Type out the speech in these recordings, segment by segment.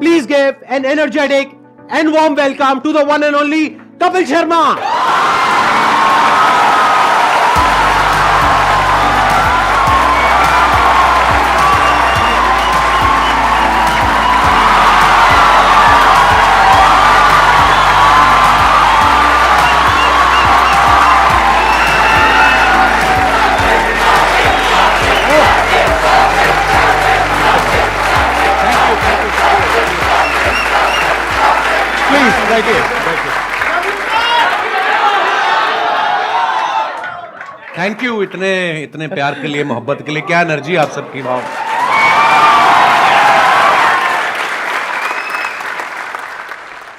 Please give an energetic and warm welcome to the one and only Kapil Sharma. Thank you इतने प्यार के लिए, मोहब्बत के लिए। क्या एनर्जी आप सबकी, वाह।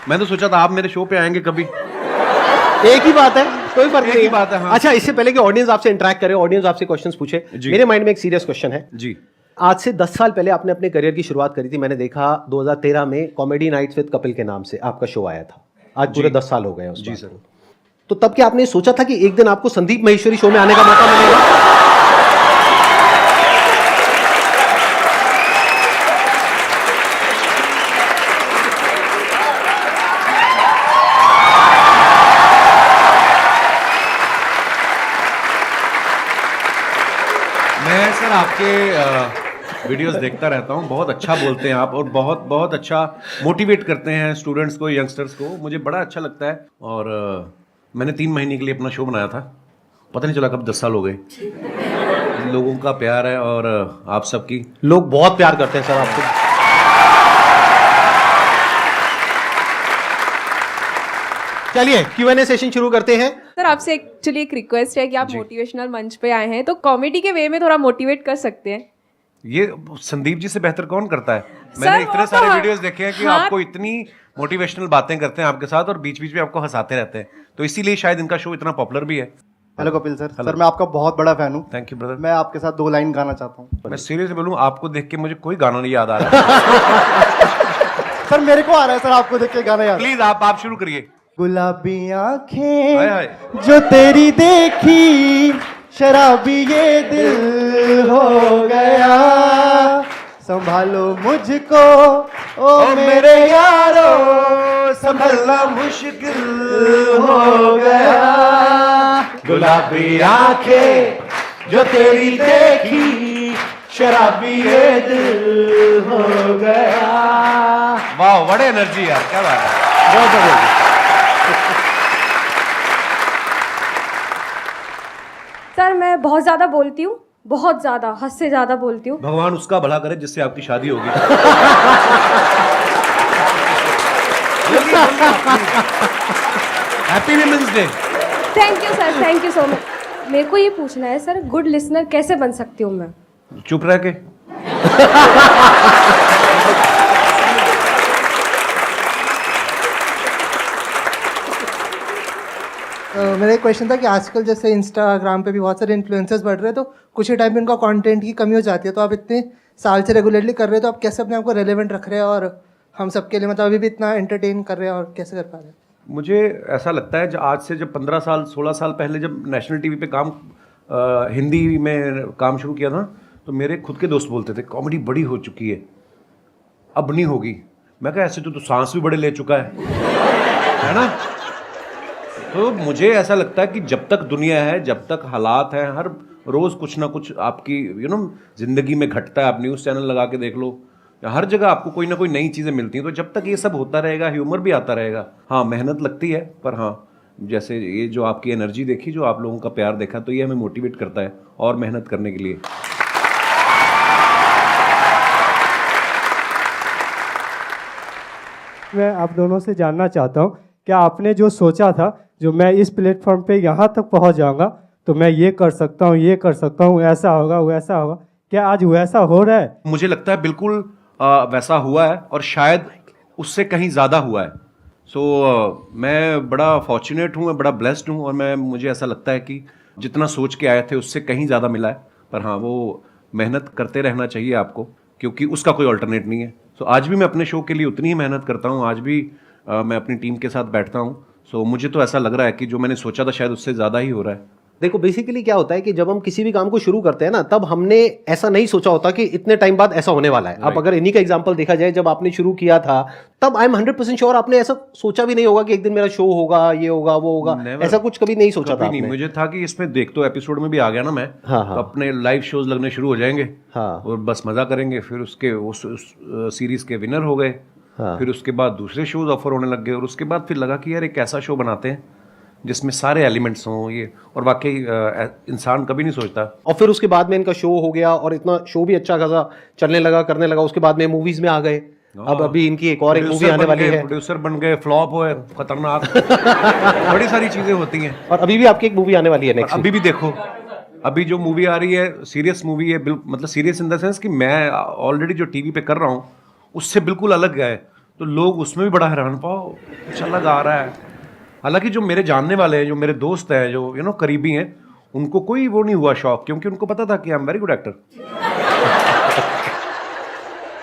मैं तो सोचा था आप मेरे शो पे आएंगे कभी। एक ही बात है, कोई फर्क नहीं। बात है, हाँ। अच्छा, इससे पहले कि ऑडियंस आपसे इंटरेक्ट करे, ऑडियंस आपसे क्वेश्चंस पूछे, मेरे माइंड में एक सीरियस क्वेश्चन है जी। आज से 10 साल पहले आपने अपने करियर की शुरुआत करी थी। मैंने देखा 2013 में कॉमेडी नाइट्स विद कपिल के नाम से आपका शो आया था। आज पूरे 10 साल हो गए हैं। जी सर। तो तब क्या आपने सोचा था कि एक दिन आपको संदीप महेश्वरी शो में आने का मौका मिलेगा? मैं सर आपके वीडियोस देखता रहता हूँ, बहुत अच्छा बोलते हैं आप और बहुत बहुत अच्छा मोटिवेट करते हैं स्टूडेंट्स को, यंगस्टर्स को। मुझे बड़ा अच्छा लगता है। और मैंने 3 महीने के लिए अपना शो बनाया था, पता नहीं चला कब 10 साल हो गए। लोगों का प्यार है और आप सबकी, लोग बहुत प्यार करते हैं सर आपको। चलिए Q&A सेशन शुरू करते हैं। सर आपसे एक्चुअली एक रिक्वेस्ट है कि आप मोटिवेशनल मंच पे आए हैं तो कॉमेडी के वे में थोड़ा मोटिवेट कर सकते हैं। ये संदीप जी से बेहतर कौन करता है? मैंने इतने सारे वीडियोस देखे हैं कि आपको इतनी मोटिवेशनल बातें करते हैं आपके साथ और बीच बीच में आपको हंसाते रहते हैं, तो इसीलिए शायद इनका शो इतना पॉपुलर भी है। Hello Kapil sir. सर मैं आपका बहुत बड़ा फैन हूँ। Thank you brother. मैं आपके साथ 2 लाइन गाना चाहता हूँ। मैं सीरियसली बोलूँ, आपको देख के मुझे कोई गाना नहीं याद आ रहा। सर मेरे को आ रहा है सर, आपको देख के गाना याद। प्लीज आप शुरू करिए। गुलाबी हाय आंखें हाय। जो तेरी देखी, शराबी ये दिल हो गया, संभालो मुझको ओ मेरे यारो, संभलना मुश्किल हो गया। गुलाबी आंखें जो तेरी देखी, शराबी ये दिल हो गया। वाह, बड़े एनर्जी यार, क्या बात है। बहुत बढ़िया। सर मैं बहुत ज़्यादा बोलती हूँ, बहुत ज़्यादा, हद से ज़्यादा बोलती हूँ। भगवान उसका भला करे जिससे आपकी शादी होगी। Happy women's day. Thank you sir, thank you so much. मेरे को ये पूछना है सर, गुड लिसनर कैसे बन सकती हूँ मैं? चुप रह के। मेरा एक क्वेश्चन था कि आजकल जैसे इंस्टाग्राम पे भी बहुत सारे इन्फ्लुएंसर्स बढ़ रहे हैं, तो कुछ ही टाइम में उनका कंटेंट की कमी हो जाती है। तो आप इतने साल से रेगुलरली कर रहे हैं, तो आप कैसे अपने आप को रेलेवेंट रख रहे हैं और हम सबके लिए मतलब अभी भी इतना एंटरटेन कर रहे हैं, और कैसे कर पा रहे हैं? मुझे ऐसा लगता है आज से जब 15 साल 16 साल पहले जब नेशनल टीवी पे हिंदी में काम शुरू किया था, तो मेरे खुद के दोस्त बोलते थे कॉमेडी बड़ी हो चुकी है, अब नहीं होगी। मैं कहा ऐसे तो सांस भी बड़े ले चुका है ना। तो मुझे ऐसा लगता है कि जब तक दुनिया है, जब तक हालात हैं, हर रोज़ कुछ ना कुछ आपकी ज़िंदगी में घटता है। आप न्यूज़ चैनल लगा के देख लो, हर जगह आपको कोई ना कोई नई चीज़ें मिलती हैं। तो जब तक ये सब होता रहेगा, ह्यूमर भी आता रहेगा। हाँ, मेहनत लगती है, पर हाँ, जैसे ये जो आपकी एनर्जी देखी, जो आप लोगों का प्यार देखा, तो ये हमें मोटिवेट करता है और मेहनत करने के लिए। मैं आप दोनों से जानना चाहता हूँ, क्या आपने जो सोचा था, जो मैं इस प्लेटफॉर्म पे यहाँ तक पहुँच जाऊँगा तो मैं ये कर सकता हूँ, ये कर सकता हूँ, ऐसा होगा वैसा होगा, क्या आज वैसा हो रहा है? मुझे लगता है बिल्कुल वैसा हुआ है और शायद उससे कहीं ज़्यादा हुआ है। मैं बड़ा फॉर्चुनेट हूँ, मैं बड़ा ब्लेस्ड हूँ और मुझे ऐसा लगता है कि जितना सोच के आए थे उससे कहीं ज़्यादा मिला है। पर हाँ, वो मेहनत करते रहना चाहिए आपको, क्योंकि उसका कोई अल्टरनेट नहीं है। आज भी मैं अपने शो के लिए उतनी ही मेहनत करता हूँ, आज भी मैं अपनी टीम के साथ बैठता हूँ। मुझे तो ऐसा लग रहा है कि जो मैंने सोचा था शायद उससे ज़्यादा ही हो रहा है। देखो बेसिकली क्या होता है कि जब हम किसी भी काम को शुरू करते हैं ना, तब हमने ऐसा नहीं सोचा होता कि इतने टाइम बाद ऐसा होने वाला है। अब अगर इन्हीं का एग्जांपल देखा जाए, जब आपने शुरू किया था तब आई एम 100% श्योर आपने ऐसा सोचा भी नहीं होगा कि एक दिन मेरा शो होगा, ये होगा, वो होगा। Never. ऐसा कुछ कभी नहीं सोचा था नहीं, आपने? मुझे था कि इसमें देख तो एपिसोड में भी आ गया ना मैं, हाँ, हाँ। तो अपने लाइव शोज लगने शुरू हो जाएंगे हाँ। और बस मजा करेंगे। फिर उसके उस सीरीज के विनर हो गए। हाँ। फिर उसके बाद दूसरे शोज ऑफर होने लग गए और उसके बाद फिर लगा कि यार एक ऐसा शो बनाते हैं जिसमें सारे एलिमेंट्स हों ये, और वाकई इंसान कभी नहीं सोचता। और फिर उसके बाद में इनका शो हो गया और इतना शो भी अच्छा खासा चलने लगा, करने लगा। उसके बाद में मूवीज में आ गए। अब अभी इनकी एक और एक मूवी आने वाली है। प्रोड्यूसर बन गए, फ्लॉप हुए, खतरनाक बड़ी सारी चीजें होती हैं। और अभी भी आपकी एक मूवी आने वाली है नेक्स्ट। अभी भी देखो, अभी जो मूवी आ रही है सीरियस मूवी है, मतलब सीरियस इन द सेंस कि मैं ऑलरेडी जो टीवी पे कर रहा हूँ उससे बिल्कुल अलग है, तो लोग उसमें भी बड़ा हैरान पाओ अच्छा लगा आ रहा है। हालांकि जो मेरे जानने वाले हैं, जो मेरे दोस्त हैं, जो करीबी हैं, उनको कोई वो नहीं हुआ शौक, क्योंकि उनको पता था कि I am very good actor.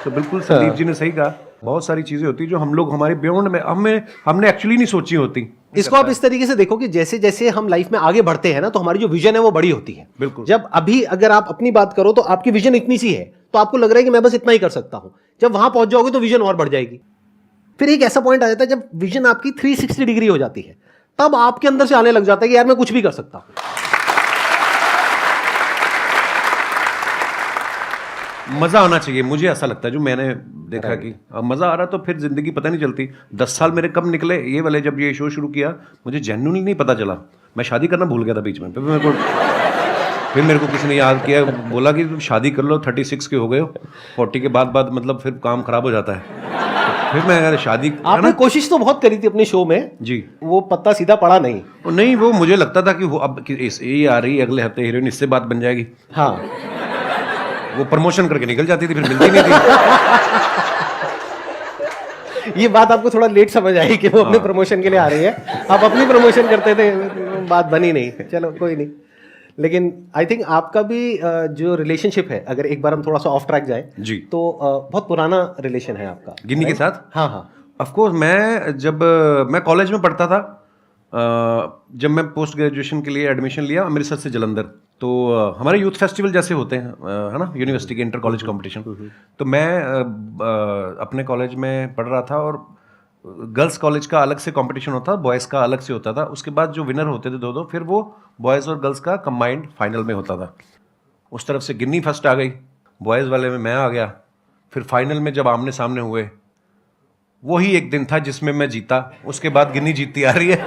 तो बिल्कुल संदीप जी ने सही कहा, बहुत सारी चीजें होती जो हम लोग हमारे बियॉन्ड में हमने एक्चुअली नहीं सोची होती। इसको आप इस तरीके से देखो कि जैसे जैसे हम लाइफ में आगे बढ़ते हैं ना, तो हमारी जो विजन है वो बड़ी होती है। बिल्कुल। जब अभी अगर आप अपनी बात करो तो आपकी विजन इतनी सी है, तो आपको लग रहा है कि मैं बस इतना ही कर सकता हूं। जब वहां पहुंच जाओगे तो विजन और बढ़ जाएगी। फिर एक ऐसा पॉइंट आ जाता है जब विजन आपकी 360 डिग्री हो जाती है, तब आपके अंदर से आने लग जाता है कि यार मैं कुछ भी कर सकता हूं। मजा आना चाहिए, मुझे ऐसा लगता है, जो मैंने देखा कि अब मजा आ रहा तो फिर जिंदगी पता नहीं चलती। 10 साल मेरे कब निकले ये वाले, जब ये शो शुरू किया मुझे जेन्युइनली नहीं पता चला। मैं शादी करना भूल गया था बीच में। फिर मेरे को किसी ने याद किया, बोला कि तुम शादी कर लो, 36 के हो गए हो, 40 के बाद मतलब फिर काम खराब हो जाता है। फिर मैं यार शादी, आपने कोशिश तो बहुत करी थी अपने शो में जी, वो पत्ता सीधा पड़ा नहीं। नहीं वो मुझे लगता था कि वो अब ये आ रही है अगले हफ्ते हीरोइन, इससे बात बन जाएगी। हाँ, वो प्रमोशन करके निकल जाती थी, फिर मिलती नहीं थी। ये बात आपको थोड़ा लेट समझ आई कि वो अपने प्रमोशन के लिए आ रही है। आप अपनी प्रमोशन करते थे, बात बनी नहीं। चलो कोई नहीं। लेकिन आई थिंक आपका भी जो रिलेशनशिप है, अगर एक बार हम थोड़ा सा ऑफ ट्रैक जाए जी, तो बहुत पुराना रिलेशन है आपका गिन्नी के साथ। हाँ हाँ। ऑफ कोर्स, मैं कॉलेज में पढ़ता था, जब मैं पोस्ट ग्रेजुएशन के लिए एडमिशन लिया अमृतसर से जलंधर, तो हमारे यूथ फेस्टिवल जैसे होते हैं, है ना, यूनिवर्सिटी के इंटर कॉलेज कॉम्पिटिशन। तो मैं अपने कॉलेज में पढ़ रहा था और गर्ल्स कॉलेज का अलग से कंपटीशन होता था, बॉयज़ का अलग से होता था। उसके बाद जो विनर होते थे दो, फिर वो बॉयज़ और गर्ल्स का कंबाइंड फाइनल में होता था। उस तरफ से गिन्नी फर्स्ट आ गई, बॉयज़ वाले में मैं आ गया। फिर फाइनल में जब आमने सामने हुए, वही एक दिन था जिसमें मैं जीता। उसके बाद गिन्नी जीतती आ रही है।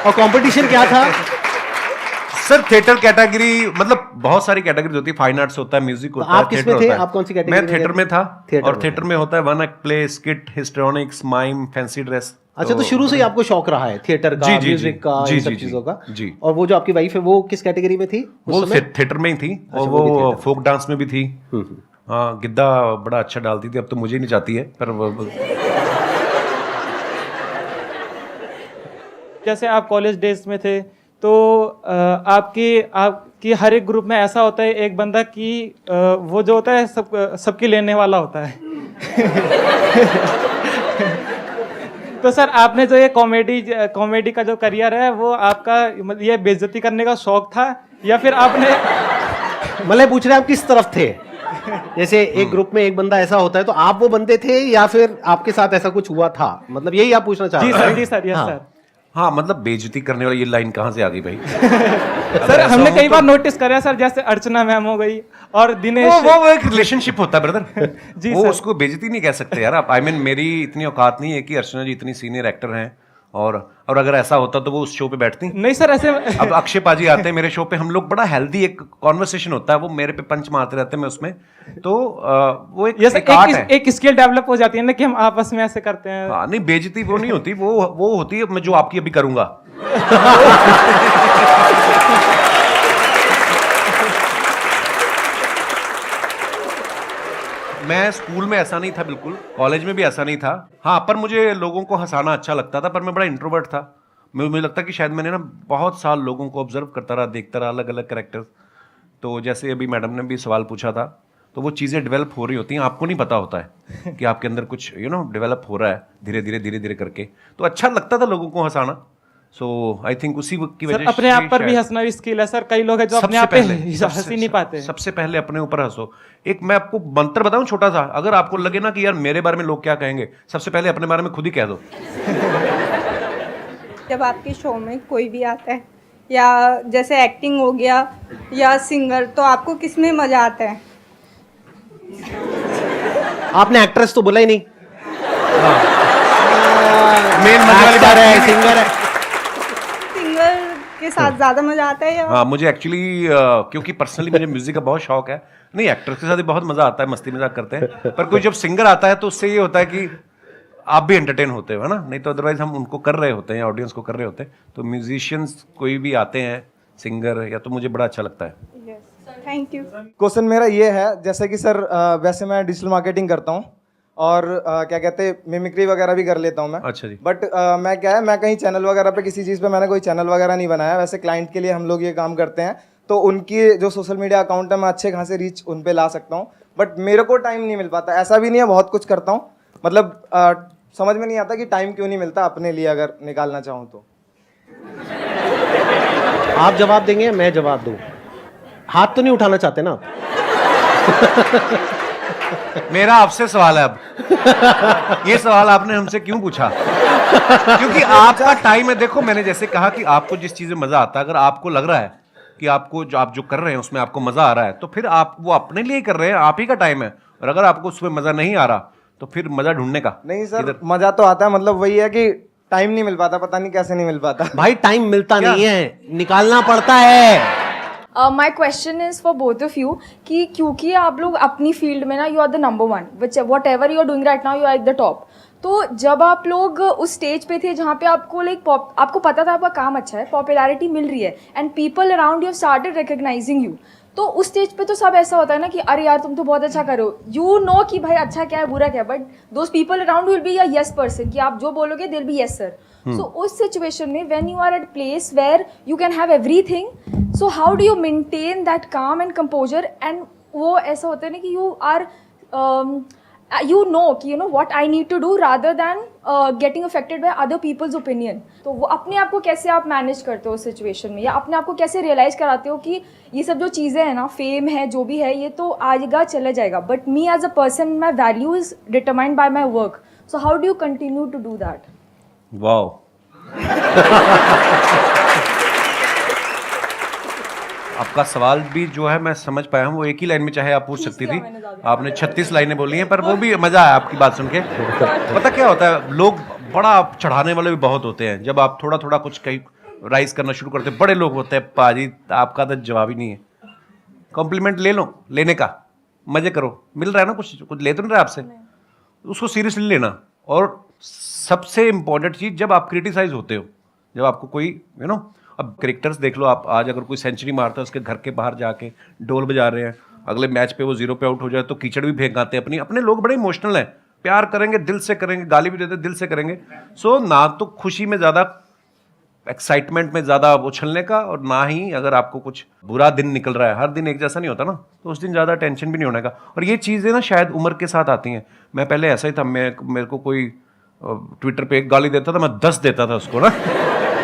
और कंपटीशन क्या था सर? थिएटर कैटेगरी, मतलब बहुत सारी कैटेगरीज होती है, फाइन आर्ट्स होता है, म्यूजिक होता है, आप किसमें थे? आप कौन सी कैटेगरी मैं में थिएटर में था। थिएटर और में थिएटर में होता है one act play, skit, histrionics, mime, fancy dress. अच्छा, तो शुरू से ही आपको शौक रहा है थिएटर का, म्यूजिक का, इन सब चीजों का। जी। और वो जो आपकी वाइफ है वो किस कैटेगरी में थी? वो थिएटर में ही थी, और वो फोक डांस में भी थी। हाँ, गिद्दा बड़ा अच्छा डालती थी, अब तो मुझे नहीं चाहती है, पर जैसे आप कॉलेज डेज में थे तो आपकी हर एक ग्रुप में ऐसा होता है एक बंदा कि वो जो होता है सबकी लेने वाला होता है। तो सर, आपने जो ये कॉमेडी का जो करियर है, वो आपका मतलब ये बेइज्जती करने का शौक था, या फिर आपने मतलब पूछ रहे हैं आप किस तरफ थे? जैसे एक ग्रुप में एक बंदा ऐसा होता है, तो आप वो बंदे थे या फिर आपके साथ ऐसा कुछ हुआ था? मतलब यही आप पूछना चाह रहे हैं? जी सर, यस सर। हाँ, मतलब बेइज्जती करने वाली ये लाइन कहाँ से आ गई भाई? सर, हमने कई बार नोटिस करा सर, जैसे अर्चना मैम हो गई और दिनेश, वो एक रिलेशनशिप होता है ब्रदर। जी वो सर। उसको बेइज्जती नहीं कह सकते यार आप। मेरी इतनी औकात नहीं है कि अर्चना जी इतनी सीनियर एक्टर हैं, और अगर ऐसा होता तो वो उस शो पे बैठती। नहीं सर, ऐसे अब अक्षय पाजी आते हैं मेरे शो पे, हम लोग बड़ा हेल्दी एक कॉन्वर्सेशन होता है, वो मेरे पे पंच मारते रहते हैं, मैं उसमें, तो वो एक आर्ट है। एक स्किल डेवलप हो जाती है ना कि हम आपस में ऐसे करते हैं। हाँ, नहीं बेइज्जती वो नहीं होती, वो होती है मैं जो आपकी अभी करूंगा। मैं स्कूल में ऐसा नहीं था, बिल्कुल कॉलेज में भी ऐसा नहीं था। हाँ, पर मुझे लोगों को हंसाना अच्छा लगता था, पर मैं बड़ा इंट्रोवर्ट था। मुझे लगता कि शायद मैंने ना बहुत साल लोगों को ऑब्जर्व करता रहा, देखता रहा, अलग अलग कैरेक्टर्स। तो जैसे अभी मैडम ने भी सवाल पूछा था, तो वो चीज़ें डेवलप हो रही होती हैं, आपको नहीं पता होता है कि आपके अंदर कुछ डेवलप हो रहा है धीरे धीरे करके। तो अच्छा लगता था लोगों को हंसाना, सो आई थिंक उसी की सर वजह अपने आप पर भी शायद- हंसना भी स्किल है सर, कई लोग हैं जो अपने सबसे आप पे पहले हंस ही नहीं पाते। सबसे पहले अपने ऊपर हंसो। एक मैं आपको मंत्र बताऊं छोटा सा, अगर आपको लगे ना कि यार मेरे बारे में लोग क्या कहेंगे, सबसे पहले अपने बारे में खुद ही कह दो। जब आपके शो में कोई भी आता है या जैसे एक्टिंग हो गया या सिंगर, तो आपको किस में मज़ा आता है? आपने एक्ट्रेस तो बोला ही नहीं। मेन मजे वाली बात है, है सिंगर है। सिंगर के साथ ज़्यादा मज़ा आता है या हाँ, मुझे एक्चुअली क्योंकि पर्सनली मुझे म्यूजिक का बहुत शौक है। नहीं, एक्टर्स के साथ भी बहुत मजा आता है, मस्ती मजाक करते हैं, पर कोई जब सिंगर आता है तो उससे ये होता है कि आप भी एंटरटेन होते हो, है ना? नहीं तो अदरवाइज हम उनको कर रहे होते हैं, ऑडियंस को कर रहे होते हैं। तो म्यूजिशियंस कोई भी आते हैं सिंगर या, तो मुझे बड़ा अच्छा लगता है। Thank you. क्वेश्चन मेरा ये है, जैसे कि सर वैसे मैं डिजिटल मार्केटिंग करता हूँ और क्या कहते हैं मिमिक्री वगैरह भी कर लेता हूँ मैं। अच्छा जी। बट मैं क्या है, मैं कहीं चैनल वगैरह पे किसी चीज़ पे मैंने कोई चैनल वगैरह नहीं बनाया। वैसे क्लाइंट के लिए हम लोग ये काम करते हैं, तो उनकी जो सोशल मीडिया अकाउंट है मैं अच्छे खासे रीच उन पे ला सकता हूँ, बट मेरे को टाइम नहीं मिल पाता। ऐसा भी नहीं है, बहुत कुछ करता हूँ, मतलब समझ में नहीं आता कि टाइम क्यों नहीं मिलता अपने लिए, अगर निकालना चाहूँ तो। आप जवाब देंगे, मैं जवाब दूं? हाथ तो नहीं उठाना चाहते ना आप? मेरा आपसे सवाल है अब। ये सवाल आपने हमसे क्यों पूछा? क्योंकि आपका टाइम है। देखो, मैंने जैसे कहा कि आपको जिस चीज में मजा आता है, अगर आपको लग रहा है कि आपको जो आप जो कर रहे हैं उसमें आपको मजा आ रहा है, तो फिर आप वो अपने लिए कर रहे हैं, आप ही का टाइम है। और अगर आपको उसमें मजा नहीं आ रहा तो फिर मजा ढूंढने का। नहीं सर, मजा तो आता है, मतलब वही है कि टाइम नहीं मिल पाता, पता नहीं कैसे नहीं मिल पाता। भाई टाइम मिलता नहीं है, निकालना पड़ता है। My question is for both of you कि क्योंकि आप लोग अपनी फील्ड में ना you are the number one, which whatever you are doing right now you are at the top. तो जब आप लोग उस स्टेज पे थे जहाँ पे आपको आपको पता था आपका काम अच्छा है, पॉपुलैरिटी मिल रही है and people around you started recognising you, तो उस स्टेज पे तो सब ऐसा होता है ना कि अरे यार तुम तो बहुत अच्छा करो, यू नो कि भाई अच्छा क्या है बुरा क्या है, but those people around will be a yes person कि आप जो बोलोगे दिल बी यस सर। सो उस सिचुएशन में when you are at place where you can have everything, so how do you maintain that calm and composure? And वो ऐसा होता है ना कि यू आर you know कि you know what I need to do rather than getting affected by other people's opinion। तो वो अपने आप को कैसे आप मैनेज करते हो उस सिचुएशन में, या अपने आप को कैसे रियलाइज कराते हो कि ये सब जो चीज़ें हैं ना, फेम है जो भी है, ये तो आएगा चले जाएगा, but me as a person my value is determined by my work, so how do you continue to do that? Wow. आपका सवाल भी जो है मैं समझ पाया हूँ, वो एक ही लाइन में चाहे आप पूछ सकती थी, आपने 36 लाइनें बोली हैं, पर वो भी मजा आया आपकी बात सुन के। पता क्या होता है, लोग बड़ा चढ़ाने वाले भी बहुत होते हैं। जब आप थोड़ा थोड़ा कुछ कहीं राइज करना शुरू करते हैं, बड़े लोग होते हैं, पाजी आपका तो जवाब ही नहीं है। कॉम्प्लीमेंट ले लो, लेने का मजे करो, मिल रहा है ना, कुछ कुछ ले तो नहीं रहा आपसे, उसको सीरियसली लेना। और सबसे इंपॉर्टेंट चीज, जब आप क्रिटिसाइज होते हो, जब आपको कोई अब कैरेक्टर्स देख लो आप, आज अगर कोई सेंचुरी मारता है, उसके घर के बाहर जाके ढोल बजा रहे हैं, अगले मैच पे वो 0 पे आउट हो जाए तो कीचड़ भी फेंकाते हैं। अपने लोग बड़े इमोशनल हैं, प्यार करेंगे, दिल से करेंगे, गाली भी देते दिल से करेंगे। सो ना तो खुशी में ज़्यादा, एक्साइटमेंट में ज़्यादा उछलने का, और ना ही अगर आपको कुछ बुरा दिन निकल रहा है, हर दिन एक जैसा नहीं होता ना, तो उस दिन ज़्यादा टेंशन भी नहीं होने का। और ये चीज़ें ना शायद उम्र के साथ आती हैं। मैं पहले ऐसा ही था, मेरे को कोई ट्विटर पे एक गाली देता था, मैं 10 देता था उसको ना।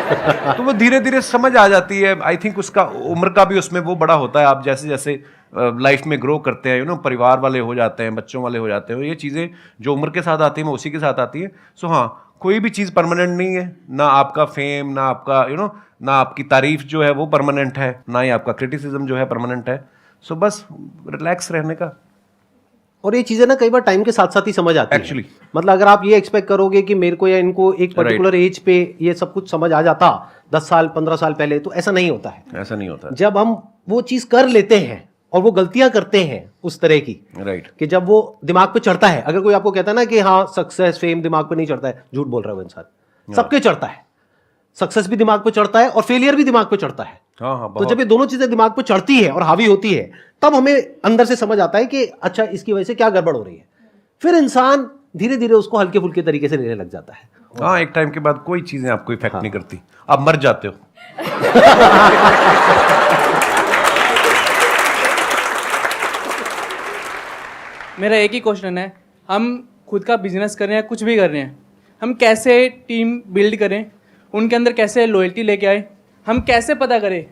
तो वो धीरे धीरे समझ आ जाती है। आई थिंक उसका उम्र का भी उसमें वो बड़ा होता है। आप जैसे जैसे लाइफ में ग्रो करते हैं, परिवार वाले हो जाते हैं, बच्चों वाले हो जाते हैं, ये चीज़ें जो उम्र के साथ आती हैं वो उसी के साथ आती हैं। सो हाँ, कोई भी चीज़ परमानेंट नहीं है, ना आपका फेम, ना आपका ना आपकी तारीफ जो है वो परमानेंट है, ना ही आपका क्रिटिसिज्म जो है परमानेंट है। सो बस रिलैक्स रहने का। और ये चीजें ना कई बार टाइम के साथ साथ ही समझ आती Actually. है। मतलब अगर आप ये एक्सपेक्ट करोगे कि मेरे को या इनको एक पर्टिकुलर एज पे ये सब कुछ समझ आ जाता 10 साल 15 साल पहले, तो ऐसा नहीं होता है। ऐसा नहीं होता। जब हम वो चीज कर लेते हैं और वो गलतियां करते हैं उस तरह की, राइट, कि जब वो दिमाग पे चढ़ता है। अगर कोई आपको कहता है ना कि हाँ सक्सेस फेम दिमाग पे नहीं चढ़ता है, झूठ बोल रहा है वो इंसान। सबके चढ़ता है, सक्सेस भी दिमाग पे चढ़ता है और फेलियर भी दिमाग पे चढ़ता है। हाँ, तो जब ये दोनों चीजें दिमाग पे चढ़ती है और हावी होती है, तब हमें अंदर से समझ आता है कि अच्छा इसकी वजह से क्या गड़बड़ हो रही है। फिर इंसान धीरे धीरे उसको हल्के फुल्के तरीके से लेने लग जाता है। हाँ, एक टाइम के बाद कोई चीजें आपको इफेक्ट नहीं करती, आप मर जाते हो। मेरा एक ही क्वेश्चन है, हम खुद का बिजनेस कर रहे हैं, कुछ भी कर रहे हैं, हम कैसे टीम बिल्ड करें, उनके अंदर कैसे लॉयल्टी लेके आए, हम कैसे पता करें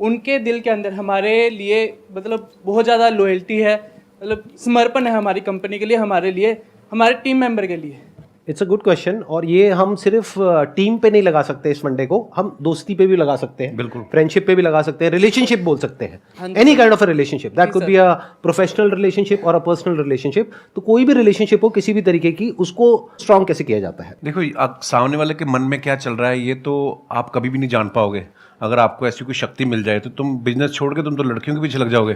उनके दिल के अंदर हमारे लिए मतलब बहुत ज़्यादा लॉयल्टी है, मतलब समर्पण है हमारी कंपनी के लिए, हमारे लिए, हमारे टीम मेंबर के लिए। इट्स अ गुड क्वेश्चन, और ये हम सिर्फ टीम पे नहीं लगा सकते इस फंडे को, हम दोस्ती पे भी लगा सकते हैं, बिल्कुल। फ्रेंडशिप पे भी लगा सकते हैं, रिलेशनशिप बोल सकते हैं, any kind of a relationship, that could be a professional relationship और अ पर्सनल रिलेशनशिप। तो कोई भी रिलेशनशिप हो किसी भी तरीके की, उसको स्ट्रांग कैसे किया जाता है? देखो, आप सामने वाले के मन में क्या चल रहा है ये तो आप कभी भी नहीं जान पाओगे। अगर आपको ऐसी कोई शक्ति मिल जाए तो तुम बिजनेस छोड़ के तुम तो लड़कियों के पीछे लग जाओगे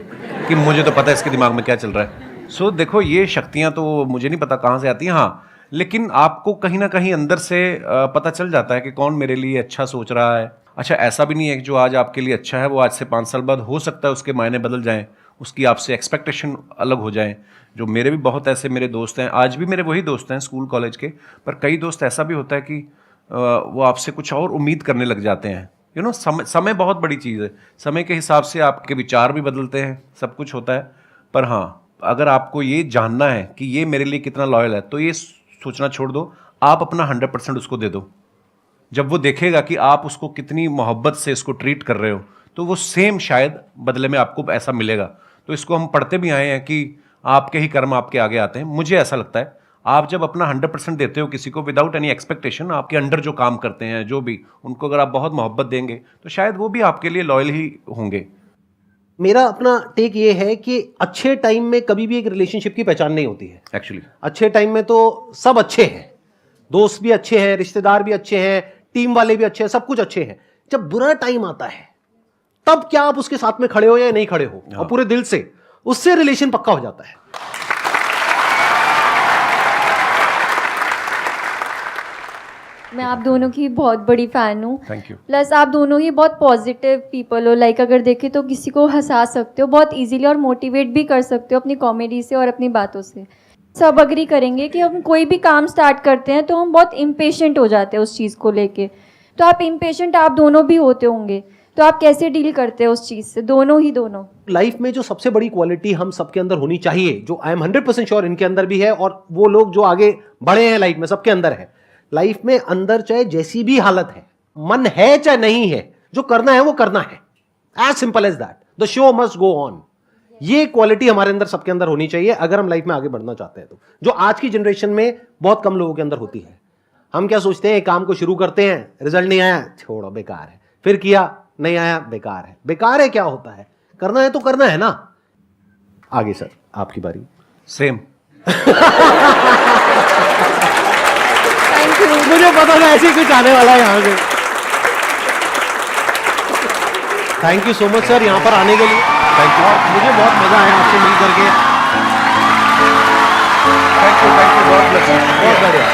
कि मुझे तो पता है इसके दिमाग में क्या चल रहा है। सो देखो, ये शक्तियाँ तो मुझे नहीं पता कहाँ से आती हैं, हाँ, लेकिन आपको कहीं ना कहीं अंदर से पता चल जाता है कि कौन मेरे लिए अच्छा सोच रहा है। अच्छा, ऐसा भी नहीं है कि जो आज आपके लिए अच्छा है वो आज से 5 साल बाद हो सकता है उसके मायने बदल जाएं, उसकी आपसे एक्सपेक्टेशन अलग हो जाएं। जो मेरे भी बहुत ऐसे मेरे दोस्त हैं, आज भी मेरे वही दोस्त हैं स्कूल कॉलेज के, पर कई दोस्त ऐसा भी होता है कि वो आपसे कुछ और उम्मीद करने लग जाते हैं। यू नो, समय बहुत बड़ी चीज़ है, समय के हिसाब से आपके विचार भी बदलते हैं, सब कुछ होता है। पर हाँ, अगर आपको ये जानना है कि ये मेरे लिए कितना लॉयल है तो ये सोचना छोड़ दो, आप अपना 100% उसको दे दो। जब वो देखेगा कि आप उसको कितनी मोहब्बत से इसको ट्रीट कर रहे हो तो वो सेम शायद बदले में आपको ऐसा मिलेगा। तो इसको हम पढ़ते भी आए हैं कि आपके ही कर्म आपके आगे आते हैं। मुझे ऐसा लगता है आप जब अपना 100% देते हो किसी को विदाउट एनी एक्सपेक्टेशन, आपके अंडर जो काम करते हैं जो भी, उनको अगर आप बहुत मोहब्बत देंगे तो शायद वो भी आपके लिए लॉयल ही होंगे। मेरा अपना टेक ये है कि अच्छे टाइम में कभी भी एक रिलेशनशिप की पहचान नहीं होती है। एक्चुअली अच्छे टाइम में तो सब अच्छे हैं, दोस्त भी अच्छे हैं, रिश्तेदार भी अच्छे हैं, टीम वाले भी अच्छे हैं, सब कुछ अच्छे हैं। जब बुरा टाइम आता है तब क्या आप उसके साथ में खड़े हो या नहीं खड़े हो, और पूरे दिल से, उससे रिलेशन पक्का हो जाता है। मैं आप दोनों की बहुत बड़ी फ़ैन हूँ। Thank you. प्लस आप दोनों ही बहुत पॉजिटिव पीपल हो, लाइक अगर देखें तो किसी को हंसा सकते हो बहुत इजीली और मोटिवेट भी कर सकते हो अपनी कॉमेडी से और अपनी बातों से। सब अग्री करेंगे कि हम कोई भी काम स्टार्ट करते हैं तो हम बहुत इम्पेशेंट हो जाते हैं उस चीज़ को लेके। तो आप इम्पेशेंट आप दोनों भी होते होंगे, तो आप कैसे डील करते हैं उस चीज़ से, दोनों? लाइफ में जो सबसे बड़ी क्वालिटी हम सबके अंदर होनी चाहिए, जो आई एम 100% श्योर इनके अंदर भी है, और वो लोग जो आगे बढ़े हैं लाइफ में सबके अंदर है। लाइफ में अंदर चाहे जैसी भी हालत है, मन है चाहे नहीं है, जो करना है वो करना है, as simple as that. The show must go on. ये क्वालिटी हमारे अंदर सबके अंदर होनी चाहिए अगर हम लाइफ में आगे बढ़ना चाहते हैं, तो जो आज की जनरेशन में बहुत कम लोगों के अंदर होती है। हम क्या सोचते हैं, काम को शुरू करते हैं, रिजल्ट नहीं आया, छोड़ो बेकार है, फिर किया नहीं आया, बेकार है। बेकार है क्या होता है, करना है तो करना है ना। आगे सर आपकी बारी। सेम। मुझे पता था ऐसे कुछ आने वाला है यहाँ से। Thank you so much sir यहाँ पर आने के लिए। Thank you. मुझे बहुत मजा आया आपसे मिल करके। थैंक यू, बहुत बढ़िया, बहुत बढ़िया।